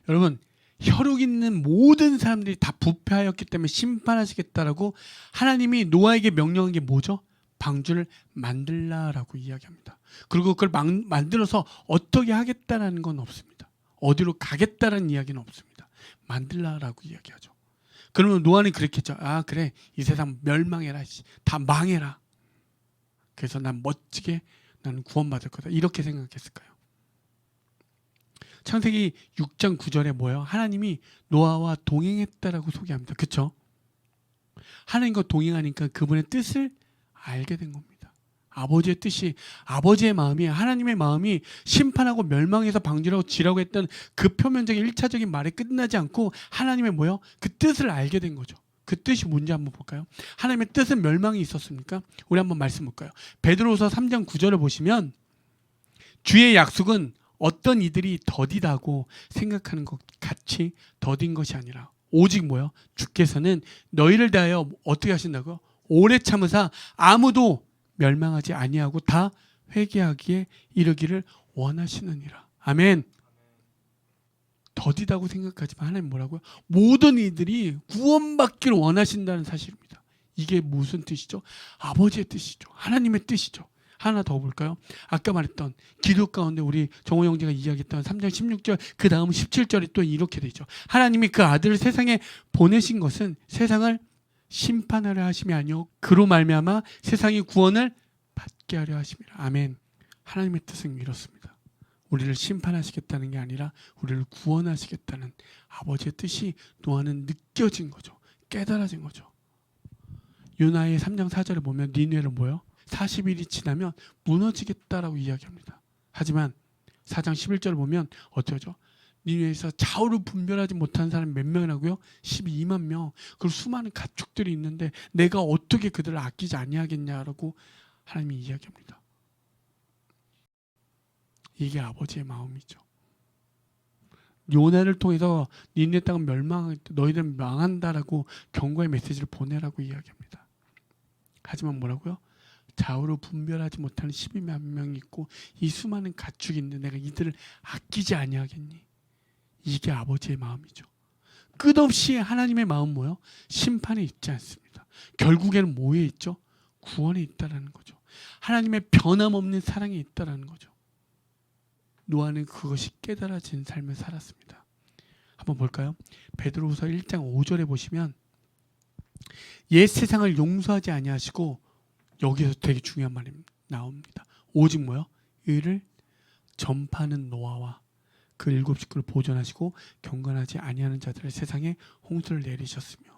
여러분, 혈육 있는 모든 사람들이 다 부패하였기 때문에 심판하시겠다라고 하나님이 노아에게 명령한 게 뭐죠? 방주를 만들라라고 이야기합니다. 그리고 그걸 만들어서 어떻게 하겠다라는 건 없습니다. 어디로 가겠다라는 이야기는 없습니다. 만들라라고 이야기하죠. 그러면 노아는 그랬겠죠. 아, 그래, 이 세상 멸망해라, 다 망해라. 그래서 난 멋지게 나는 구원받을 거다, 이렇게 생각했을까요? 창세기 6장 9절에 뭐예요? 하나님이 노아와 동행했다라고 소개합니다. 그렇죠? 하나님과 동행하니까 그분의 뜻을 알게 된 겁니다. 아버지의 뜻이, 아버지의 마음이, 하나님의 마음이 심판하고 멸망해서 방주라고 지라고 했던 그 표면적인 1차적인 말에 끝나지 않고 하나님의 뭐예요? 그 뜻을 알게 된 거죠. 그 뜻이 뭔지 한번 볼까요? 하나님의 뜻은 멸망이 있었습니까? 우리 한번 말씀 볼까요? 베드로후서 3장 9절을 보시면 주의 약속은 어떤 이들이 더디다고 생각하는 것 같이 더딘 것이 아니라 오직 뭐요? 주께서는 너희를 대하여 어떻게 하신다고요? 오래 참으사 아무도 멸망하지 아니하고 다 회개하기에 이르기를 원하시느니라. 아멘. 더디다고 생각하지만 하나님 뭐라고요? 모든 이들이 구원받기를 원하신다는 사실입니다. 이게 무슨 뜻이죠? 아버지의 뜻이죠. 하나님의 뜻이죠. 하나 더 볼까요? 아까 말했던 기도 가운데 우리 정호 형제가 이야기했던 3장 16절 그 다음 17절이 또 이렇게 되죠. 하나님이 그 아들을 세상에 보내신 것은 세상을 심판하려 하심이 아니요 그로 말미암아 세상이 구원을 받게 하려 하심이라. 아멘. 하나님의 뜻은 이렇습니다. 우리를 심판하시겠다는 게 아니라 우리를 구원하시겠다는 아버지의 뜻이 노아는 느껴진 거죠. 깨달아진 거죠. 요나의 3장 4절에 보면 니느웨는 뭐예요? 40일이 지나면 무너지겠다라고 이야기합니다. 하지만 4장 11절을 보면 어쩌죠? 니느웨에서 좌우를 분별하지 못한 사람이 몇 명이라고요? 12만 명. 그리고 수많은 가축들이 있는데 내가 어떻게 그들을 아끼지 아니하겠냐라고 하나님이 이야기합니다. 이게 아버지의 마음이죠. 요나를 통해서 니느웨 땅은 너희들은 망한다라고 경고의 메시지를 보내라고 이야기합니다. 하지만 뭐라고요? 좌우로 분별하지 못하는 12만 명이 있고 이 수많은 가축이 있는데 내가 이들을 아끼지 아니하겠니? 이게 아버지의 마음이죠. 끝없이 하나님의 마음 뭐요? 심판에 있지 않습니다. 결국에는 뭐에 있죠? 구원에 있다라는 거죠. 하나님의 변함없는 사랑에 있다라는 거죠. 노아는 그것이 깨달아진 삶을 살았습니다. 한번 볼까요? 베드로후서 1장 5절에 보시면 옛 세상을 용서하지 아니하시고 여기서 되게 중요한 말이 나옵니다. 오직 뭐요? 의를 전파하는 노아와 그 7 식구를 보존하시고 경건하지 아니하는 자들을 세상에 홍수를 내리셨으며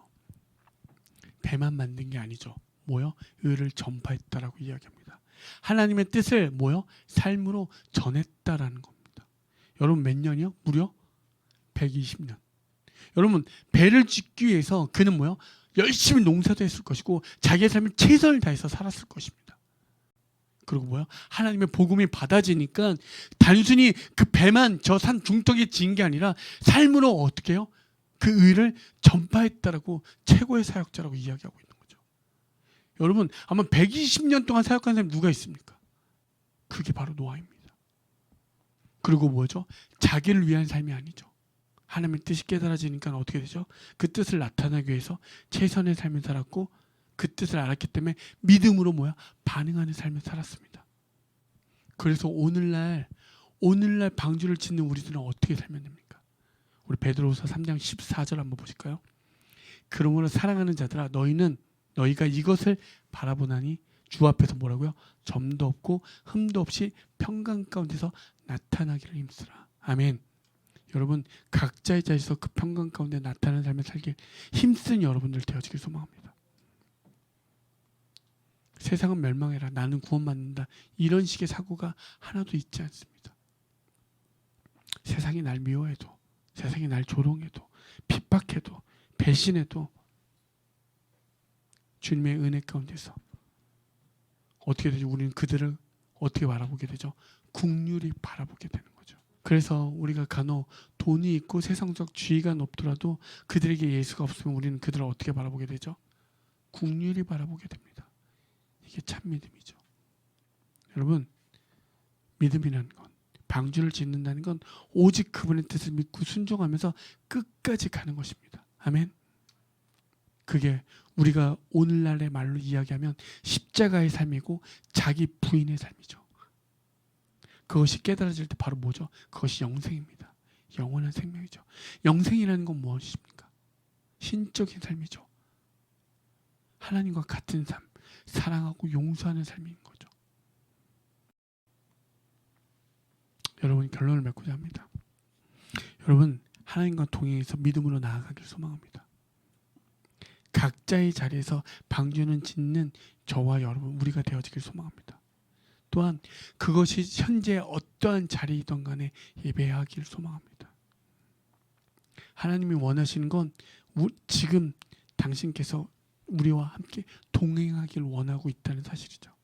배만 만든 게 아니죠. 뭐요? 의를 전파했다라고 이야기합니다. 하나님의 뜻을 뭐요? 삶으로 전했다라는 겁니다. 여러분 몇 년이요? 무려 120년. 여러분 배를 짓기 위해서 그는 뭐요? 열심히 농사도 했을 것이고 자기의 삶을 최선을 다해서 살았을 것입니다. 그리고 뭐야? 하나님의 복음이 받아지니까 단순히 그 배만 저 산 중턱에 지은 게 아니라 삶으로 어떻게 해요? 그 의를 전파했다라고 최고의 사역자라고 이야기하고 있는 거죠. 여러분 아마 120년 동안 사역한 사람이 누가 있습니까? 그게 바로 노아입니다. 그리고 뭐죠? 자기를 위한 삶이 아니죠. 하나님의 뜻이 깨달아지니까 어떻게 되죠? 그 뜻을 나타내기 위해서 최선의 삶을 살았고 그 뜻을 알았기 때문에 믿음으로 뭐야? 반응하는 삶을 살았습니다. 그래서 오늘날 방주를 짓는 우리들은 어떻게 살면 됩니까? 우리 베드로후서 3장 14절 한번 보실까요? 그러므로 사랑하는 자들아 너희가 이것을 바라보나니 주 앞에서 뭐라고요? 점도 없고 흠도 없이 평강 가운데서 나타나기를 힘쓰라. 아멘. 여러분 각자의 자리에서 그 평강 가운데 나타나는 삶을 살길 힘쓴 여러분들 되어지길 소망합니다. 세상은 멸망해라 나는 구원받는다 이런 식의 사고가 하나도 있지 않습니다. 세상이 날 미워해도 세상이 날 조롱해도 핍박해도 배신해도 주님의 은혜 가운데서 어떻게 되죠? 우리는 그들을 어떻게 바라보게 되죠? 긍휼히 바라보게 되는 거죠. 그래서 우리가 간혹 돈이 있고 세상적 지위가 높더라도 그들에게 예수가 없으면 우리는 그들을 어떻게 바라보게 되죠? 긍휼히 바라보게 됩니다. 이게 참 믿음이죠. 여러분 믿음이라는 건 방주를 짓는다는 건 오직 그분의 뜻을 믿고 순종하면서 끝까지 가는 것입니다. 아멘. 그게 우리가 오늘날의 말로 이야기하면 십자가의 삶이고 자기 부인의 삶이죠. 그것이 깨달아질 때 바로 뭐죠? 그것이 영생입니다. 영원한 생명이죠. 영생이라는 건 무엇입니까? 신적인 삶이죠. 하나님과 같은 삶, 사랑하고 용서하는 삶인 거죠. 여러분, 결론을 맺고자 합니다. 여러분, 하나님과 동행해서 믿음으로 나아가길 소망합니다. 각자의 자리에서 방주는 짓는 저와 여러분, 우리가 되어지길 소망합니다. 또한 그것이 현재 어떠한 자리이든 간에 예배하길 소망합니다. 하나님이 원하시는 건 지금 당신께서 우리와 함께 동행하길 원하고 있다는 사실이죠.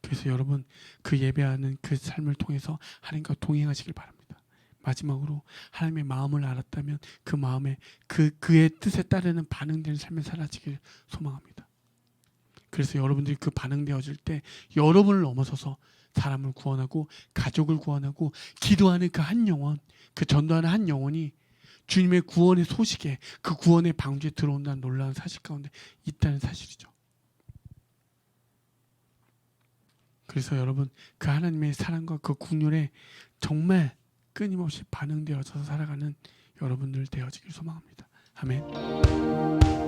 그래서 여러분, 그 예배하는 그 삶을 통해서 하나님과 동행하시길 바랍니다. 마지막으로 하나님의 마음을 알았다면 그 마음에 그의 뜻에 따르는 반응되는 삶을 살아지길 소망합니다. 그래서 여러분들이 그 반응되어질 때 여러분을 넘어서서 사람을 구원하고 가족을 구원하고 기도하는 그 한 영혼, 그 전도하는 한 영혼이 주님의 구원의 소식에 그 구원의 방주에 들어온다는 놀라운 사실 가운데 있다는 사실이죠. 그래서 여러분, 그 하나님의 사랑과 그 국률에 정말 끊임없이 반응되어서 살아가는 여러분들 되어지길 소망합니다. 아멘.